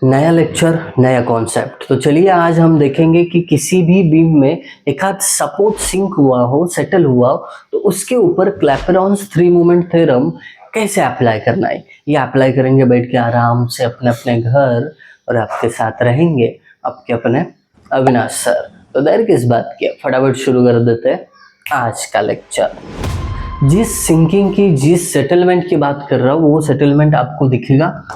नया लेक्चर नया कॉन्सेप्ट। तो चलिए आज हम देखेंगे कि किसी भी बीम में एक आध सपोर्ट सिंक हुआ हो, सेटल हुआ हो, तो उसके ऊपर क्लैपेरॉन्स थ्री मोमेंट थ्योरम कैसे अप्लाई करना है। ये अप्लाई करेंगे बैठ के आराम से अपने अपने घर, और आपके साथ रहेंगे आपके अपने अविनाश सर। तो देर किस बात की, फटाफट शुरू कर देते हैं आज का लेक्चर। जिस सिंकिंग की, जिस सेटलमेंट की बात कर रहा हूँ, वो सेटलमेंट आपको दिखेगा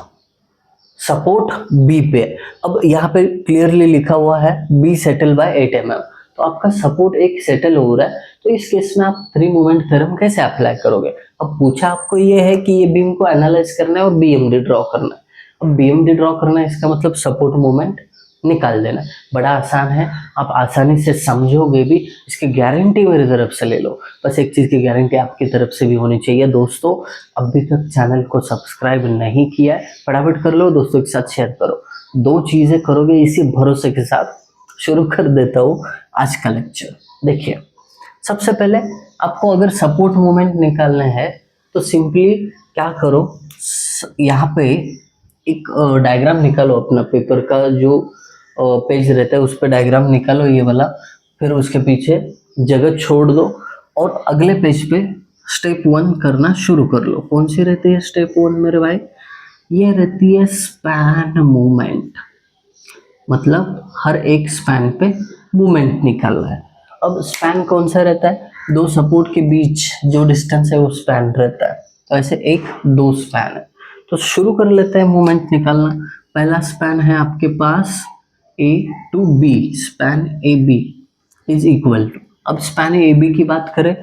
सपोर्ट बी पे। अब यहाँ पे क्लियरली लिखा हुआ है बी सेटल बाय 8 mm, तो आपका सपोर्ट एक सेटल हो रहा है। तो इस केस में आप थ्री मोमेंट थ्योरम कैसे अप्लाई करोगे। अब पूछा आपको ये है कि ये बीम को एनालाइज करना है और बीएमडी ड्रॉ करना है। अब बीएमडी ड्रॉ करना है, इसका मतलब सपोर्ट मोमेंट निकाल देना। बड़ा आसान है, आप आसानी से समझोगे भी। इसकी गारंटी मेरी तरफ से ले लो। बस एक चीज़ की गारंटी आपकी तरफ से भी होनी चाहिए। दोस्तों अभी तक चैनल को सब्सक्राइब नहीं किया है, फटाफट कर लो, दोस्तों के साथ शेयर करो। दो चीज़ें करोगे, इसी भरोसे के साथ शुरू कर देता हूँ आज का लेक्चर। देखिए, सबसे पहले आपको अगर सपोर्ट मोमेंट निकालना है तो सिंपली क्या करो, यहाँ पे एक डायग्राम निकालो अपना पेपर का, जो पेज रहता है उस पर डायग्राम निकालो ये वाला। फिर उसके पीछे जगह छोड़ दो और अगले पेज पे स्टेप 1 करना शुरू कर लो। कौन सी रहती है स्टेप 1 मेरे भाई? ये रहती है स्पैन मूवमेंट, मतलब हर एक स्पैन पे मूवमेंट निकालना है। अब स्पैन कौन सा रहता है? दो सपोर्ट के बीच जो डिस्टेंस है वो स्पैन रहता है। तो ऐसे एक दो स्पैन है। तो शुरू कर लेते हैं मूवमेंट निकालना। पहला स्पैन है आपके पास A to B, span A B is equal to. अब स्पैन ए बी की बात करें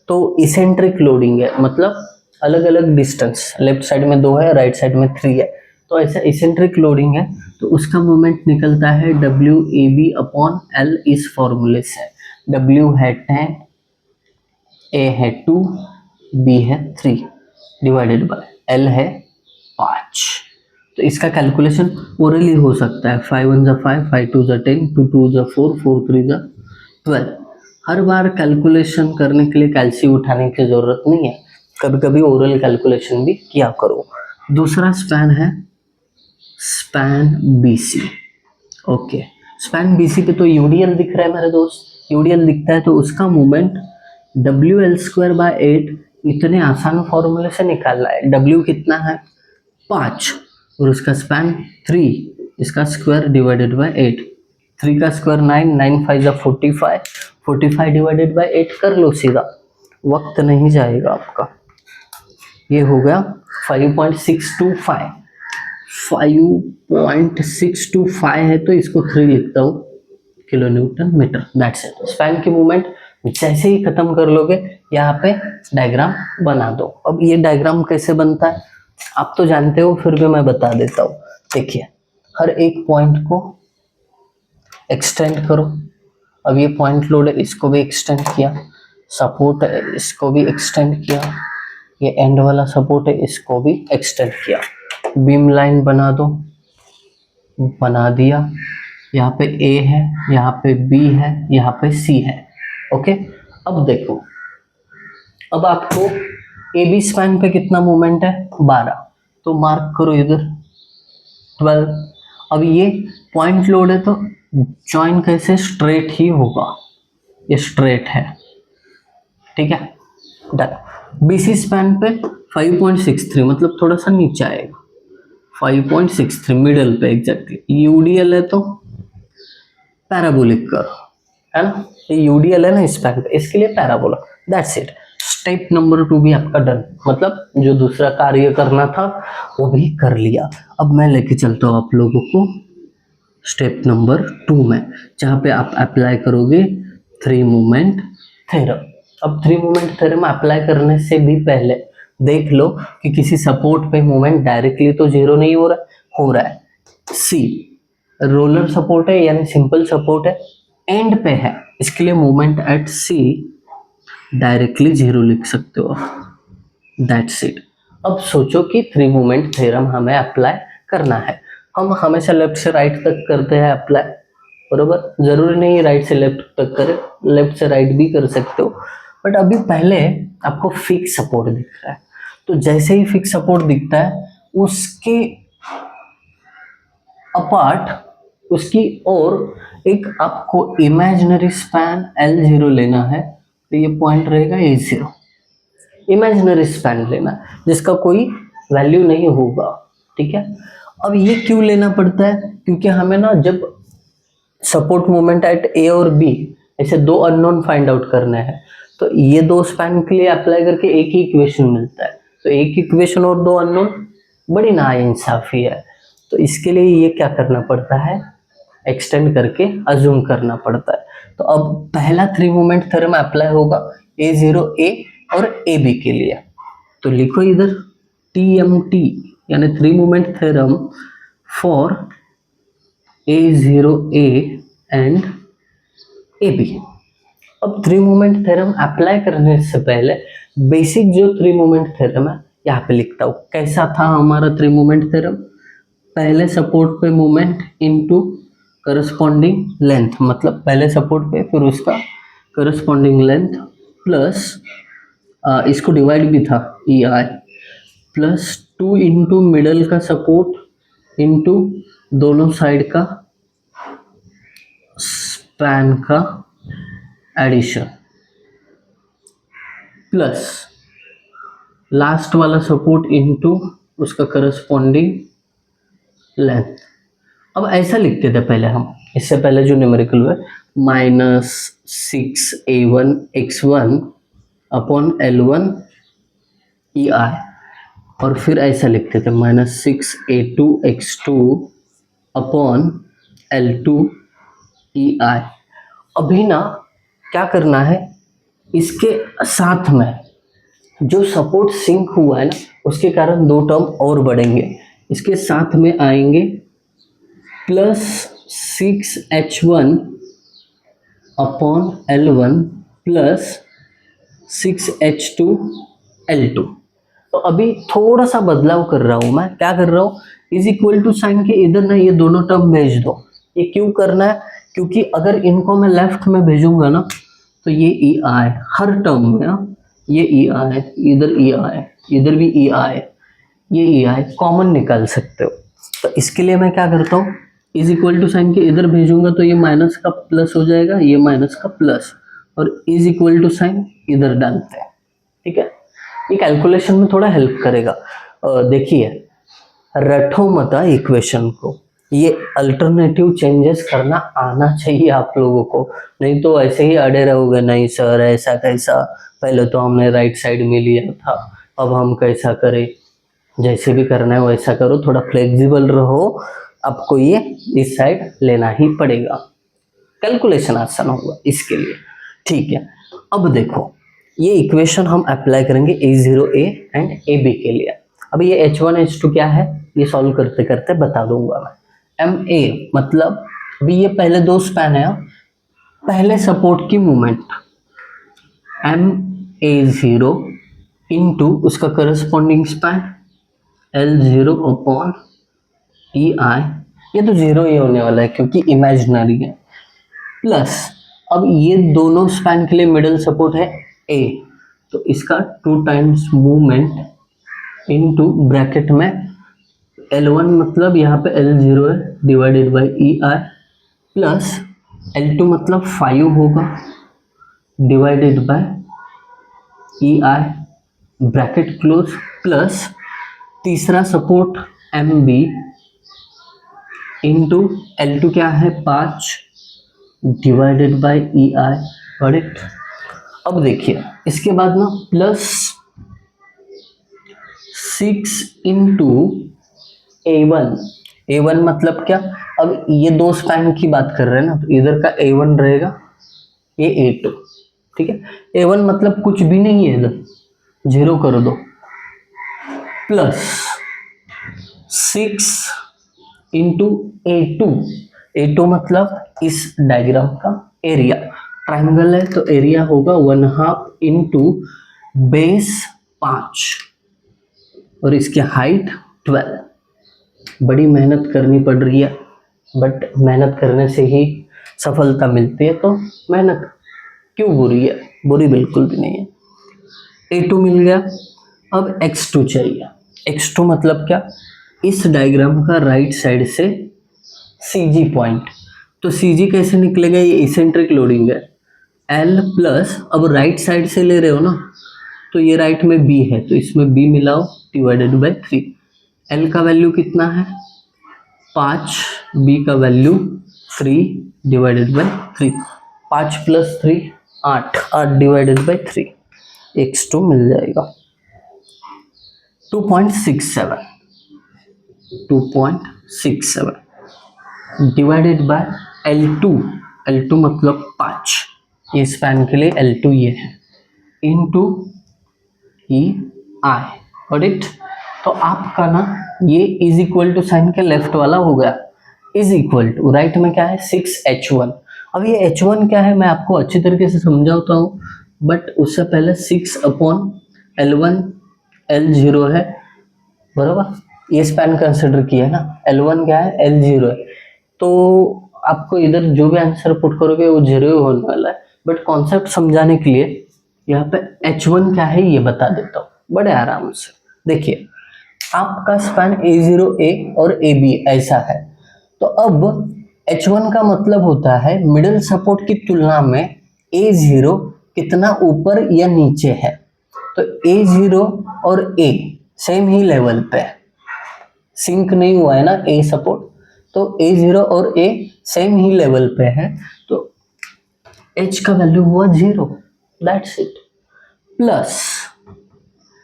तो इसेंट्रिक लोडिंग है, मतलब अलग अलग डिस्टेंस, लेफ्ट साइड में 2 है, राइट साइड में 3 है। तो ऐसा इसेंट्रिक लोडिंग है, तो उसका मोमेंट निकलता है W A B upon L. इस फॉर्मूले से डब्ल्यू है 10, ए है 2, बी है 3 डिवाइडेड बाय एल है 5। तो इसका कैलकुलेशन ओरली हो सकता है। 5 1 5, 5 2 10, 2 2 4, 4 3 12। हर बार कैलकुलेशन करने के लिए कैलसी उठाने की जरूरत नहीं है, कभी कभी ओरल कैलकुलेशन भी किया करो। दूसरा स्पैन है span BC. Okay, span BC पे तो यूडीएल दिख रहा है मेरे दोस्त। यूडीएल दिखता है तो उसका movement W L square by 8 इतने आसान फॉर्मूले से निकालना है। डब्ल्यू कितना है? 5, और उसका स्पैन 3, इसका स्क्वायर डिवाइडेड बाय 8। 3 का स्क्वायर 9, 9 5 जा 45, 45 डिवाइडेड बाय 8 कर लो सीधा, वक्त नहीं जाएगा आपका। ये हो गया 5.625। 5.625 है तो इसको 3 लिखता हूँ kilo newton metre. That's it. Span की मूवमेंट जैसे ही खत्म कर लोगे यहाँ पे डायग्राम बना दो। अब ये डायग्राम कैसे बनता है आप तो जानते हो, फिर भी मैं बता देता हूँ। देखिए, हर एक पॉइंट को एक्सटेंड करो। अब ये पॉइंट लोड है, इसको भी एक्सटेंड किया। सपोर्ट है, इसको भी एक्सटेंड किया। ये एंड वाला सपोर्ट है, इसको भी एक्सटेंड किया। बीम लाइन बना दो, बना दिया। यहाँ पे ए है, यहाँ पे बी है, यहाँ पे सी है। ओके, अब देखो, अब आपको ए बी स्पैन पे कितना मोमेंट है? 12, तो मार्क करो इधर 12। अब ये पॉइंट लोड है तो जॉइन कैसे? स्ट्रेट ही होगा, ये स्ट्रेट है, ठीक है, डन। बीसी स्पैन पे 5.63, मतलब थोड़ा सा नीचे आएगा, 5.63 मिडल पे एग्जैक्टली। यूडीएल है तो पैराबोलिक करो, है ना। ये यूडीएल है ना स्पैन पे, इसके लिए parabola. That's it. Step number 2 भी आपका डन, मतलब जो दूसरा कार्य करना था वो भी कर लिया। अब मैं लेके चलता हूँ आप लोगों को स्टेप नंबर 2 में, जहाँ पे आप अप्लाई करोगे थ्री मूवमेंट थ्योरम। अब थ्री मूवमेंट थ्योरम अप्लाई करने से भी पहले देख लो कि किसी सपोर्ट पे मूवमेंट डायरेक्टली तो जीरो नहीं हो रहा है। सी रोलर सपोर्ट है, यानी सिंपल सपोर्ट है, एंड पे है, इसके लिए movement at C directly zero लिख सकते हो। That's it. अब सोचो कि थ्री मूवमेंट थ्योरम हमें अप्लाई करना है। हम हमेशा लेफ्ट से राइट तक करते हैं अप्लाई, बरोबर। जरूरी नहीं राइट से लेफ्ट तक करें, लेफ्ट से राइट भी कर सकते हो। बट अभी पहले आपको फिक्स सपोर्ट दिख रहा है, तो जैसे ही फिक्स सपोर्ट दिखता है उसके अपार्ट उसकी और एक आपको इमेजिनरी स्पैन L0 लेना है, तो ये पॉइंट रहेगा A0। इमेजिनरी स्पैन लेना है जिसका कोई वैल्यू नहीं होगा, ठीक है। अब ये क्यों लेना पड़ता है, क्योंकि हमें ना जब सपोर्ट मोमेंट एट ए और बी ऐसे दो अननोन फाइंड आउट करने हैं, तो ये दो स्पैन के लिए अप्लाई करके एक ही इक्वेशन मिलता है, तो एक इक्वेशन और दो अननोन बड़ी नाइंसाफी है। तो इसके लिए ये क्या करना पड़ता है, एक्सटेंड करके अज्यूम करना पड़ता है। तो अब पहला थ्री मोमेंट थ्योरम अप्लाई होगा A0 A और AB के लिए, तो लिखो इधर TMT यानी three moment theorem for A0 A and AB। अब थ्री मोमेंट थ्योरम अप्लाई करने से पहले बेसिक जो थ्री मोमेंट थ्योरम है यहाँ पे लिखता हूँ। कैसा था हमारा थ्री मोमेंट थ्योरम, पहले सपोर्ट पे मोमेंट इनटू करस्पॉन्डिंग लेंथ, मतलब पहले सपोर्ट पे फिर उसका करस्पॉन्डिंग लेंथ प्लस इसको डिवाइड भी था EI प्लस 2 इंटू मिडल का सपोर्ट इंटू दोनों साइड का स्पैन का एडिशन प्लस लास्ट वाला सपोर्ट इनटू उसका करस्पॉन्डिंग लेंथ। अब ऐसा लिखते थे पहले हम, इससे पहले जो न्यूमेरिकल हुआ -6A1x1 अपॉन L1 EI, और फिर ऐसा लिखते थे -6A2x2 अपॉन L2 EI। अभी ना क्या करना है, इसके साथ में जो सपोर्ट सिंक हुआ है ना उसके कारण दो टर्म और बढ़ेंगे, इसके साथ में आएंगे plus 6H1 upon L1 plus 6H2 L2। तो अभी थोड़ा सा बदलाव कर रहा हूँ मैं, क्या कर रहा हूँ, इज इक्वल टू साइन के इधर ना ये दोनों टर्म भेज दो। ये क्यों करना है, क्योंकि अगर इनको मैं लेफ्ट में भेजूंगा ना तो ये EI हर टर्म में ना, ये EI इधर EI इधर भी EI, ये EI कॉमन निकाल सकते हो। तो इसके लिए मैं क्या करता हूँ, इज इक्वल टू साइन के इधर भेजूंगा तो ये माइनस का प्लस हो जाएगा, ये माइनस का प्लस, और इज इक्वल टू साइन इधर डालते हैं, ठीक है। ये कैलकुलेशन में थोड़ा हेल्प करेगा। देखिए रटो मत इक्वेशन को, ये अल्टरनेटिव चेंजेस करना आना चाहिए आप लोगों को, नहीं तो ऐसे ही अड़े रहोगे, नहीं सर ऐसा कैसा, पहले तो हमने राइट साइड में लिया था अब हम कैसा करें। जैसे भी करना है वैसा करो, थोड़ा फ्लेक्सिबल रहो, आपको ये इस साइड लेना ही पड़ेगा, कैलकुलेशन आसान होगा इसके लिए, ठीक है। अब देखो ये इक्वेशन हम अप्लाई करेंगे A0A एंड AB के लिए। अब ये H1 H2 क्या है, ये सॉल्व करते करते बता दूंगा मैं। MA मतलब अभी ये पहले दो स्पैन है, पहले सपोर्ट की मूवमेंट MA0 इंटू उसका corresponding span L0 upon EI, ये तो जीरो ही होने वाला है क्योंकि इमेजिनरी है, प्लस अब ये दोनों स्पैन के लिए मिडल सपोर्ट है A, तो इसका 2 टाइम्स मूवमेंट इनटू ब्रैकेट में L1 मतलब यहाँ पे L0 है divided by EI plus L2 मतलब 5 होगा divided by EI bracket close, plus तीसरा सपोर्ट MB इंटू L2 क्या है 5 डिवाइडेड बाय EI, करेक्ट। अब देखिए इसके बाद ना प्लस 6 इंटू A1 मतलब क्या, अब ये दो स्पैन की बात कर रहे हैं ना, तो इधर का A1 रहेगा, ये A2, ठीक है। A1 मतलब कुछ भी नहीं है, इधर जीरो कर दो, प्लस 6 इंटू A2 मतलब इस डायग्राम का एरिया, ट्राइंगल है तो एरिया होगा 1/2 इंटू बेस 5 और इसकी हाइट 12। बड़ी मेहनत करनी पड़ रही है, बट मेहनत करने से ही सफलता मिलती है, तो मेहनत क्यों बुरी है, बुरी बिल्कुल भी नहीं है। A2 मिल गया, अब X2 चाहिए। X2 मतलब क्या, इस डायग्राम का राइट साइड से CG पॉइंट। तो CG कैसे निकलेगा, ये इसेंट्रिक लोडिंग है, L प्लस, अब राइट साइड से ले रहे हो ना, तो ये राइट में B है तो इसमें B मिलाओ डिवाइडेड बाय 3। L का वैल्यू कितना है 5, B का value 3 divided by 3। 5 plus 3 8, 8 divided by 3, x2 मिल जाएगा 2.67, 2.67 डिवाइडेड बाय L2, L2 मतलब 5, ये स्पैन के लिए L2 ये है, इनटू EI, गॉट इट। तो आपका ना ये इज इक्वल टू साइन के लेफ्ट वाला हो गया, इज इक्वल टू राइट में क्या है 6H1। अब ये H1 क्या है मैं आपको अच्छी तरीके से समझाता हूँ, बट उससे पहले 6/L1 L0 है, बराबर, ये स्पैन कंसिडर किया है ना, L1 क्या है L0 है, तो आपको इधर जो भी आंसर पुट करोगे वो 0 होने वाला है, बट कॉन्सेप्ट समझाने के लिए यहाँ पे H1 क्या है ये बता देता हूँ बड़े आराम से। देखिए आपका स्पैन A0A और AB ऐसा है, तो अब H1 का मतलब होता है मिडिल सपोर्ट की तुलना में A0 कितना ऊपर या नीचे है। तो A0 और A सेम ही लेवल पे है, सिंक नहीं हुआ है ना A सपोर्ट, तो A0 और A सेम ही लेवल पे है, तो H का वैल्यू हुआ 0, that's it, plus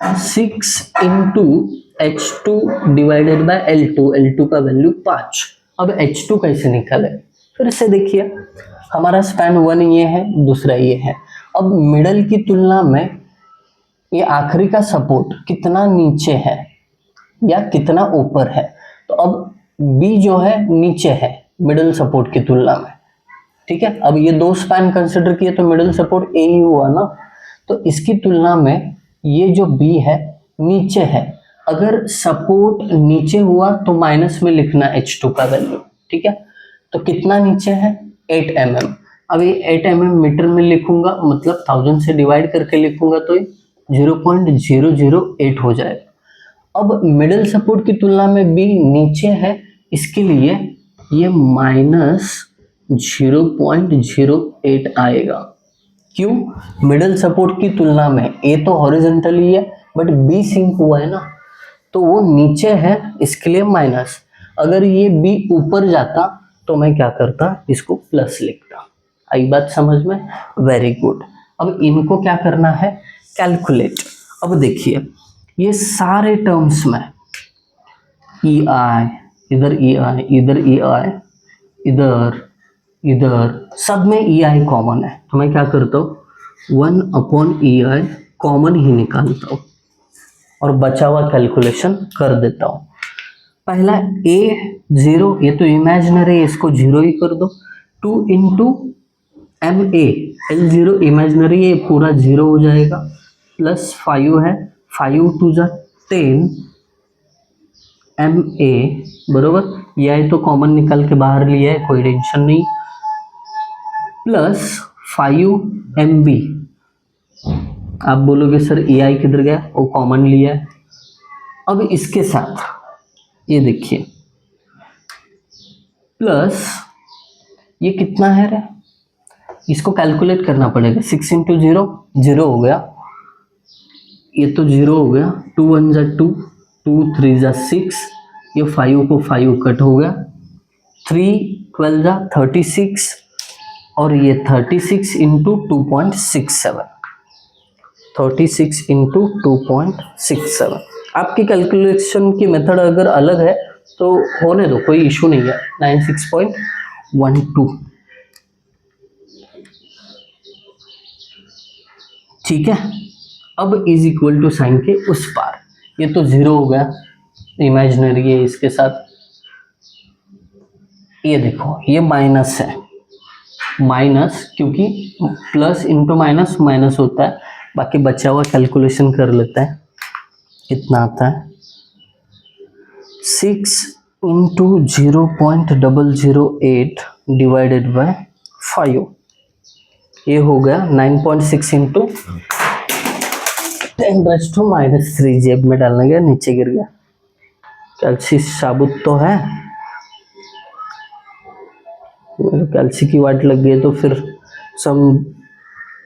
6 into H2 divided by L2, L2 का वैल्यू 5। अब H2 कैसे निकाले, फिर से देखिए हमारा स्पैन 1 ये है, दूसरा ये है, अब मिडल की तुलना में ये आखिरी का सपोर्ट कितना नीचे है या कितना ऊपर है, तो अब B जो है नीचे है मिडल सपोर्ट की तुलना में, ठीक है। अब ये दो स्पैन कंसिडर किए तो मिडिल सपोर्ट A ही हुआ ना, तो इसकी तुलना में ये जो B है नीचे है, अगर सपोर्ट नीचे हुआ तो माइनस में लिखना H2 का वैल्यू, ठीक है। तो कितना नीचे है 8 mm, अब ये 8 mm मीटर में लिखूंगा, मतलब 1000 से डिवाइड करके लिखूंगा तो ये 0.008 हो जाएगा। अब मिडिल सपोर्ट की तुलना में B नीचे है, इसके लिए ये माइनस 0.08 आएगा। क्यों, मिडिल सपोर्ट की तुलना में A तो हॉरिजॉन्टली है बट B सिंक हुआ है ना, तो वो नीचे है, इसके लिए माइनस। अगर ये B ऊपर जाता तो मैं क्या करता, इसको प्लस लिखता। आई बात समझ में, वेरी गुड। अब इनको क्या करना है कैलकुलेट। अब देखिए ये सारे टर्म्स में EI, इधर EI, इधर EI, इधर इधर सब में EI कॉमन है, तो मैं क्या करता हूँ 1/EI कॉमन ही निकालता हूँ और बचा हुआ कैलकुलेशन कर देता हूँ। पहला A0, ये तो इमेजिनरी है, इसको 0 ही कर दो, 2 इंटू MA, L0 इमेजिनरी है पूरा 0 हो जाएगा, प्लस 5 है, 5 2 जा 10 MA, बरोबर, यह तो कॉमन निकल के बाहर लिया है, कोई टेंशन नहीं, प्लस 5 MB। आप बोलोगे सर EI किधर गया, वो कॉमन लिया है। अब इसके साथ ये देखिए प्लस ये कितना है रे, इसको कैलकुलेट करना पड़ेगा, 6 इंटू 0 0 हो गया, ये तो 0 हो गया, 2 1 जा 2, 2 3 जा 6, ये 5 को 5 कट हो गया, 3 12 जा 36, और ये 36 इंटू 2.67, 36 इंटू 2.67। आपकी कैलकुलेशन की मेथड अगर अलग है तो होने दो, कोई इशू नहीं है, 96.12, ठीक है। अब इज इक्वल टू साइन के उस पार, ये तो 0 हो गया, इमेजिनरी है, इसके साथ ये देखो ये माइनस है, माइनस क्योंकि प्लस इंटू माइनस माइनस होता है, बाकी बचा हुआ कैलकुलेशन कर लेते हैं, कितना आता है 6 इंटू 0.008 डिवाइडेड बाय 5, ये हो गया 9.6 इंटू 10⁻⁻3, जेब में डालने गया नीचे गिर गया, कैल्शियम साबुत तो है, मेरे ख्याल से की वाट लग गई तो फिर सब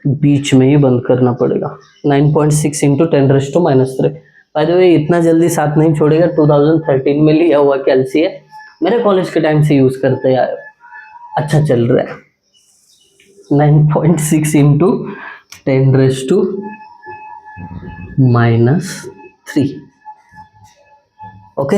बीच में ही बंद करना पड़ेगा। 9.6 इंटू 10⁻⁻3। बाय द वे इतना जल्दी साथ नहीं छोड़ेगा, 2013 में लिया हुआ कैलसी है, मेरे कॉलेज के टाइम से यूज करते आए, अच्छा चल रहा है। 9.6 इंटू 10⁻⁻3। ओके,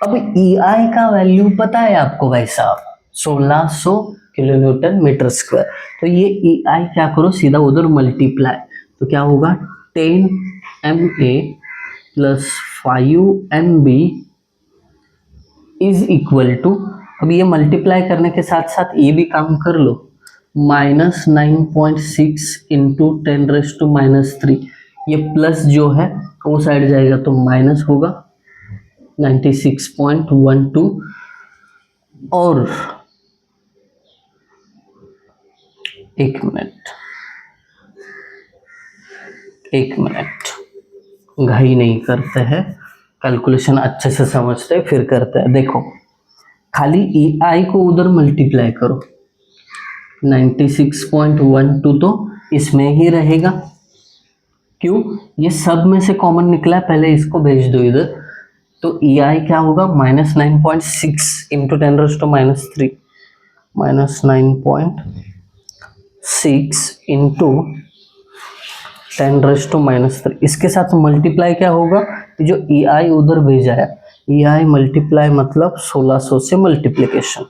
अब EI का वैल्यू पता है आपको भाई साहब, 1600 किलो न्यूटन मीटर स्क्वायर। तो ये EI क्या करो, सीधा उधर मल्टीप्लाई, तो क्या होगा 10 MA plus 5 MB is equal to, अब ये मल्टीप्लाई करने के साथ साथ ये भी काम कर लो, -9.6 इंटू 10⁻⁻3। ये प्लस जो है वो साइड जाएगा तो माइनस होगा 96.12। और एक मिनट, घाई नहीं करते हैं, कैलकुलेशन अच्छे से समझते हैं फिर करते हैं। देखो खाली EI को उधर मल्टीप्लाई करो, 96.12 तो इसमें ही रहेगा, क्यों, ये सब में से कॉमन निकला है, पहले इसको भेज दो इधर, तो EI क्या होगा -9.6 इंटू 10⁻⁻3, -9.6 इंटू 10⁻⁻3। इसके साथ मल्टीप्लाई क्या होगा, जो EI उधर भेजा है, EI मल्टीप्लाई मतलब 1600 से मल्टीप्लिकेशन,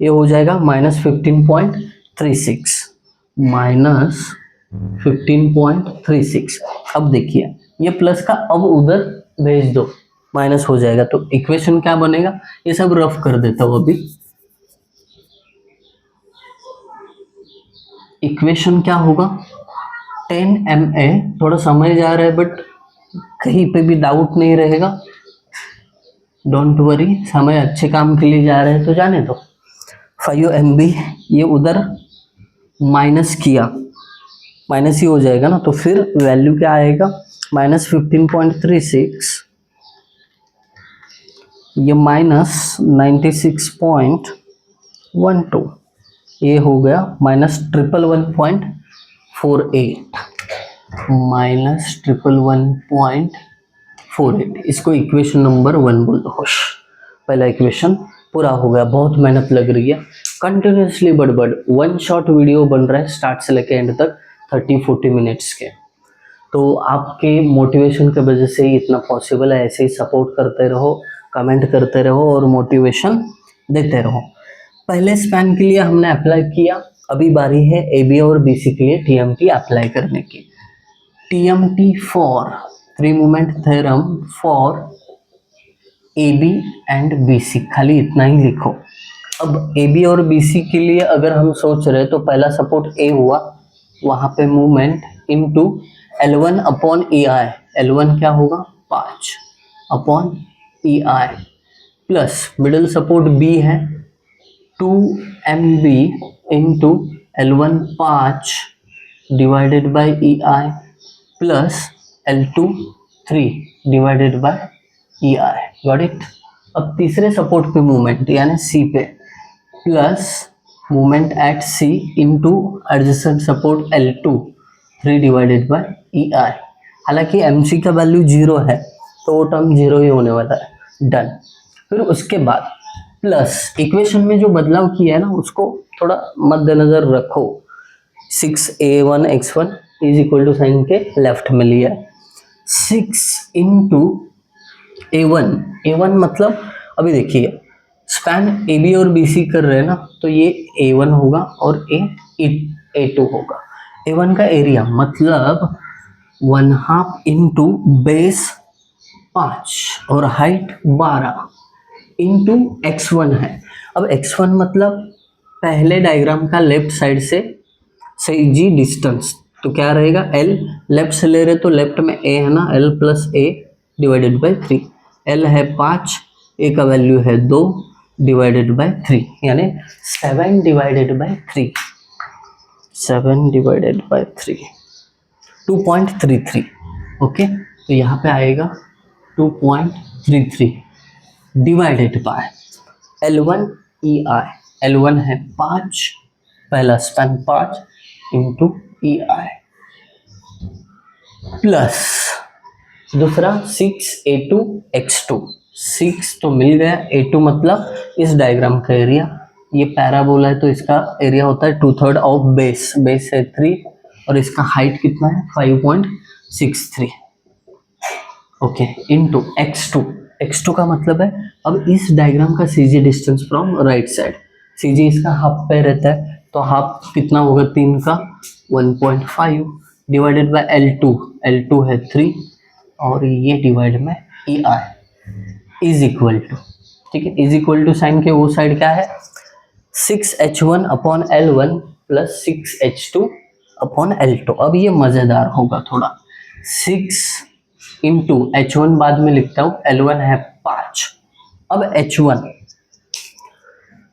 ये हो जाएगा -15.36, -15.36। अब देखिए ये प्लस का अब उधर भेज दो, माइनस हो जाएगा, तो इक्वेशन क्या बनेगा, ये सब रफ कर देता हूँ अभी। इक्वेशन क्या होगा, 10 MA, थोड़ा समय जा रहा है बट कहीं पे भी डाउट नहीं रहेगा, डोंट वरी, समय अच्छे काम के लिए जा रहे हैं तो जाने दो। 5 MB ये उधर माइनस किया, माइनस ही हो जाएगा ना, तो फिर वैल्यू क्या आएगा -15.36, ये -96.12, ये हो गया -111.48, -111.48। इसको इक्वेशन नंबर 1 बोल दो, खुश, पहला इक्वेशन पूरा हो गया। बहुत मेहनत लग रही है, कंटिन्यूसली बड़बड़, वन शॉट वीडियो बन रहा है स्टार्ट से लेके एंड तक, 30-40 मिनट्स के। तो आपके मोटिवेशन की वजह से ही इतना पॉसिबल है, ऐसे ही सपोर्ट करते रहो, कमेंट करते रहो और मोटिवेशन देते रहो। पहले स्पैन के लिए हमने अप्लाई किया, अभी बारी है AB और BC के लिए TMT अप्लाई करने की। TMT for 3 movement theorem for AB and BC, खाली इतना ही लिखो। अब AB और BC के लिए अगर हम सोच रहे तो पहला सपोर्ट A हुआ, वहां पे movement into L1 upon EI, L1 क्या होगा 5 upon EI, plus middle support B है 2 MB into L1 5 divided by EI plus L2 3 divided by EI, got it. अब तीसरे सपोर्ट पे मूवमेंट यानी C पे, plus movement at C into adjacent support L2 3 divided by EI। हालांकि MC का value 0 है तो वो टर्म 0 ही होने वाला है, डन। फिर उसके बाद प्लस इक्वेशन में जो बदलाव किया है ना उसको थोड़ा मद्देनजर रखो, 6A1x1 is equal to sign के लेफ्ट में लिया है, 6 इंटू A1 मतलब अभी देखिए स्पैन AB और BC कर रहे हैं ना, तो ये A1 होगा और A2 होगा। A1 का एरिया मतलब 1/2 इंटू बेस 5 और हाइट 12 इंटू x1 है। अब x1 मतलब पहले डायग्राम का लेफ्ट साइड से सही जी डिस्टेंस, तो क्या रहेगा L, लेफ्ट से ले रहे तो लेफ्ट में A है ना, L plus A divided by 3, L है 5, A का वैल्यू है 2 डिवाइडेड बाई 3, यानी 7 divided by 3, 7 divided by 3, 2.33। Okay, तो यहाँ पे आएगा 2.33 divided by L1 EI, L1 है 5, पहला स्पैन 5 इंटू ई आई प्लस दूसरा 6A2 X2, 6 तो मिल गया, A2 मतलब इस डायग्राम का एरिया, ये पैराबोला है तो इसका एरिया होता है 2/3 ऑफ बेस, बेस है 3 और इसका हाइट कितना है 5.63, ओके, इनटू x2, x2 का मतलब है अब इस डायग्राम का CG distance from right side, CG इसका हाफ पे रहता है तो हाफ कितना होगा 3 का 1.5 डिवाइडेड बाय L2, L2 है 3 और ये डिवाइड में EI इज इक्वल टू, ठीक है, इज इक्वल टू साइन के वो साइड क्या है 6H1 upon L1 plus 6H2 upon L2। अब ये मजेदार होगा थोड़ा, 6 इंटू H1 बाद में लिखता हूँ, L1 है 5, अब H1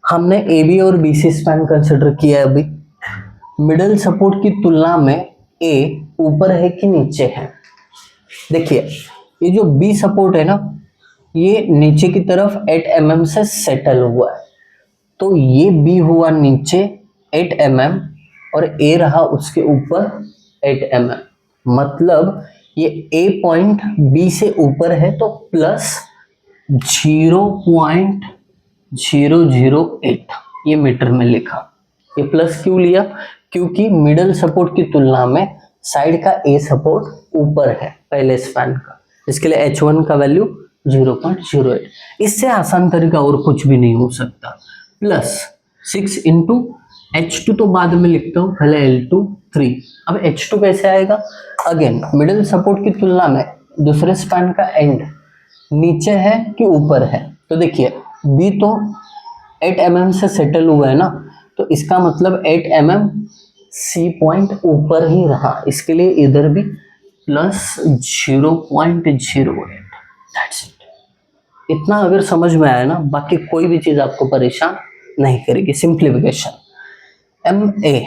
हमने AB और BC स्पैन कंसिडर किया है अभी, मिडल सपोर्ट की तुलना में A ऊपर है कि नीचे है, देखिए ये जो B सपोर्ट है ना ये नीचे की तरफ 8 mm से सेटल हुआ है, तो ये B हुआ नीचे 8 mm और A रहा उसके ऊपर 8 mm, मतलब ये A पॉइंट B से ऊपर है तो प्लस 0.008 ये मीटर में लिखा, ये प्लस क्यों लिया क्योंकि मिडल सपोर्ट की तुलना में साइड का A सपोर्ट ऊपर है पहले स्पैन का, इसके लिए H1 का वैल्यू 0.08, इससे आसान तरीका और कुछ भी नहीं हो सकता, प्लस 6 इंटू H2 तो बाद में लिखता हूँ, पहले L2 3, अब H2 कैसे आएगा, अगेन मिडिल सपोर्ट की तुलना में दूसरे स्पैन का एंड नीचे है कि ऊपर है, तो देखिए B तो 8 mm से सेटल हुआ है ना, तो इसका मतलब 8 mm C पॉइंट ऊपर ही रहा, इसके लिए इधर भी प्लस 0.08, दैट्स इट। इतना अगर समझ में आया ना, बाकी कोई भी चीज आपको परेशान नहीं करेगी, सिंप्लीफिकेशन। MA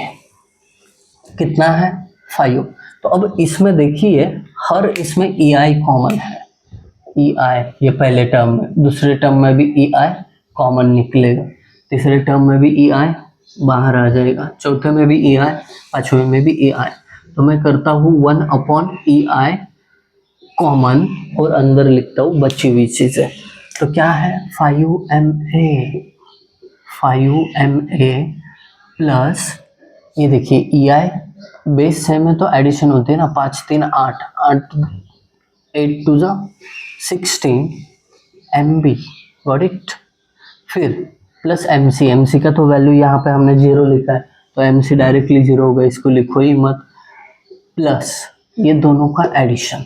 कितना है 5, तो अब इसमें देखिए हर इसमें EI कॉमन है, EI ये पहले टर्म में, दूसरे टर्म में भी EI कॉमन निकलेगा, तीसरे टर्म में भी EI बाहर आ जाएगा, चौथे में भी EI, पांचवें में भी EI, तो मैं करता हूँ 1/EI कॉमन और अंदर लिखता हूँ बची हुई चीजें, तो क्या है 5MA प्लस ये देखिए EI बेस सेम है तो एडिशन होती है ना, 5 3 8 8 8 2 16 MB, गॉट इट, फिर प्लस MC का तो वैल्यू यहाँ पे हमने 0 लिखा है तो MC डायरेक्टली 0 होगा, इसको लिखो ही मत, प्लस ये दोनों का एडिशन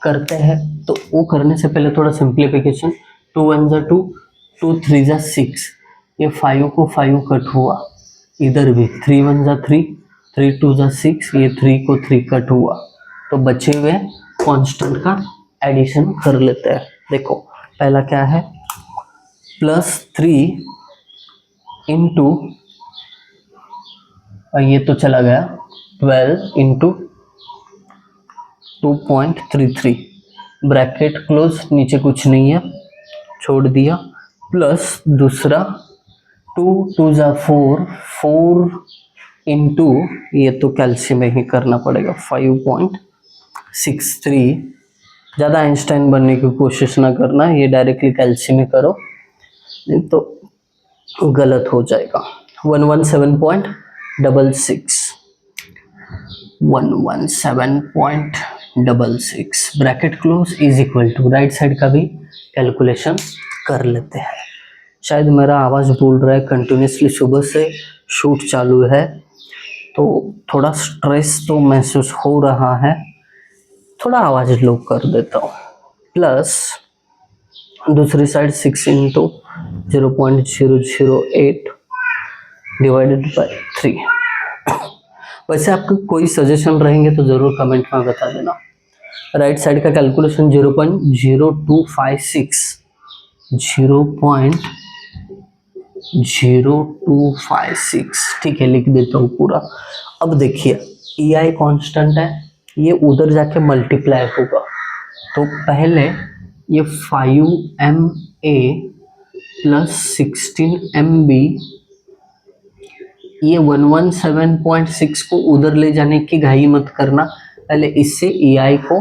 करते हैं, तो वो करने से पहले थोड़ा सिंप्लीफिकेशन, 2 1 2 2 3 6, ये 5 को 5 कट हुआ, इधर भी 3 1 3 3 2 6, ये 3 को 3 कट हुआ, तो बचे हुए कांस्टेंट का एडिशन कर लेते हैं। देखो पहला क्या है प्लस 3 इंटू, ये तो चला गया 12 इंटू 2.33 ब्रैकेट क्लोज, नीचे कुछ नहीं है छोड़ दिया, प्लस दूसरा 2 2 4 4 इंटू, ये तो कैल्शियम में ही करना पड़ेगा 5.63, ज़्यादा आइंस्टाइन बनने की कोशिश ना करना, ये डायरेक्टली कैल्शियम में करो नहीं तो गलत हो जाएगा, 117.66 117.66 bracket close is equal to, right side का भी कैलकुलेशन कर लेते हैं। शायद मेरा आवाज़ बोल रहा है, कंटिन्यूसली सुबह से शूट चालू है तो थोड़ा स्ट्रेस तो महसूस हो रहा है, थोड़ा आवाज़ लो कर देता हूँ, प्लस दूसरी साइड 6 इंटू 0.008 डिवाइडेड बाय 3। वैसे आपको कोई सजेशन रहेंगे तो ज़रूर कमेंट में बता देना। राइट साइड का कैलकुलेशन 0.0256 0.0256, ठीक है, लिख देता हूँ पूरा। अब देखिए EI कांस्टेंट है, ये उधर जाके मल्टीप्लाई होगा, तो पहले ये 5MA प्लस 16MB ये 117.6 को उधर ले जाने की घाई मत करना, पहले इससे EI को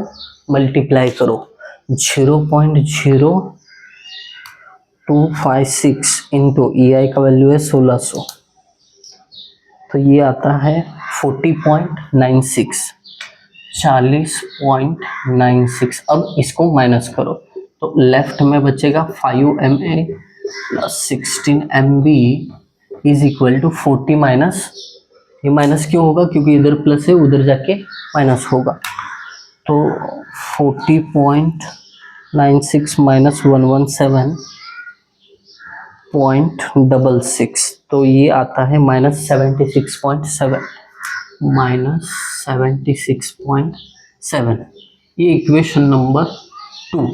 मल्टीप्लाई करो। 0.0256 इंटू EI का वैल्यू है 1600, तो ये आता है 40.96, 40.96। अब इसको माइनस करो तो लेफ्ट में बचेगा 5 MA plus 16 MB is equal to 40 minus, ये माइनस क्यों होगा, क्योंकि इधर प्लस है उधर जाके माइनस होगा, तो 40.96 माइनस 117.66, तो ये आता है माइनस 76.7, माइनस 76.7। ये इक्वेशन नंबर 2।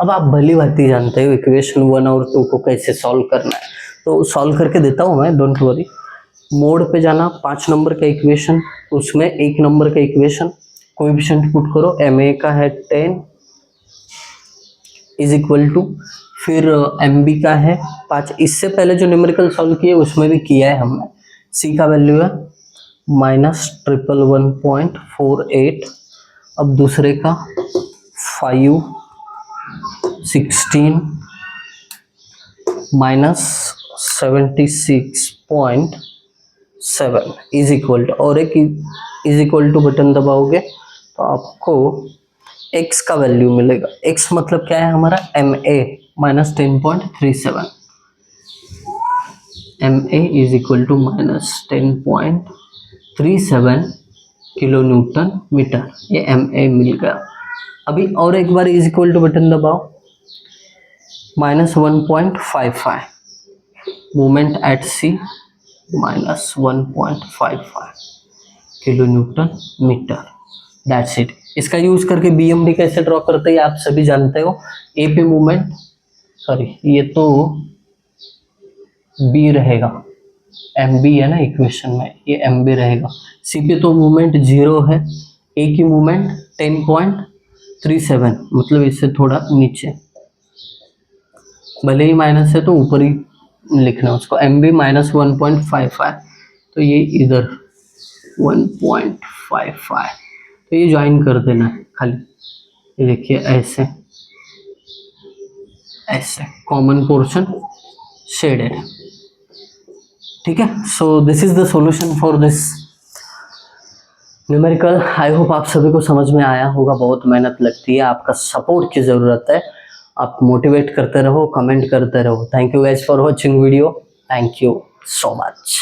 अब आप भली भांति जानते हो इक्वेशन 1 और 2 को कैसे सॉल्व करना है, तो सॉल्व करके देता हूँ मैं, डोंट वरी। मोड पे जाना, 5 नंबर का इक्वेशन, उसमें 1 नंबर का इक्वेशन, कोएफिशिएंट पुट करो, MA का है 10 इज इक्वल टू, फिर MB का है 5। इससे पहले जो न्यूमेरिकल सॉल्व किए उसमें भी किया है हमने। C का वैल्यू है माइनस 111.48। अब दूसरे का 5 16 माइनस 76.7 इज इक्वल टू, और एक इज इक्वल टू बटन दबाओगे तो आपको x का वैल्यू मिलेगा। x मतलब क्या है हमारा, MA minus 10.37, MA is equal to minus 10.37 kilo newton metre, ये MA मिल गया। अभी और एक बार इज इक्वल टू बटन दबाओ, minus 1.55, movement at C minus 1.55 kilo newton metre, that's it. इसका यूज करके BMD कैसे ड्रॉ करते हैं आप सभी जानते हो। A पे मूवमेंट, सॉरी ये तो B रहेगा, MB है ना इक्वेशन में, ये MB रहेगा। C पे तो मूवमेंट 0 है, A की मूवमेंट 10.37, मतलब इससे थोड़ा नीचे, भले ही माइनस है तो ऊपर ही लिखना उसको। MB माइनस 1.55, तो ये इधर 1.55, तो ये ज्वाइन कर देना है खाली, ये देखिए ऐसे ऐसे, कॉमन पोर्शन शेडेड, ठीक है। So this is the solution for this numerical. I hope आप सभी को समझ में आया होगा। बहुत मेहनत लगती है, आपका सपोर्ट की ज़रूरत है, आप मोटिवेट करते रहो, कमेंट करते रहो। Thank you guys for watching video, thank you so much.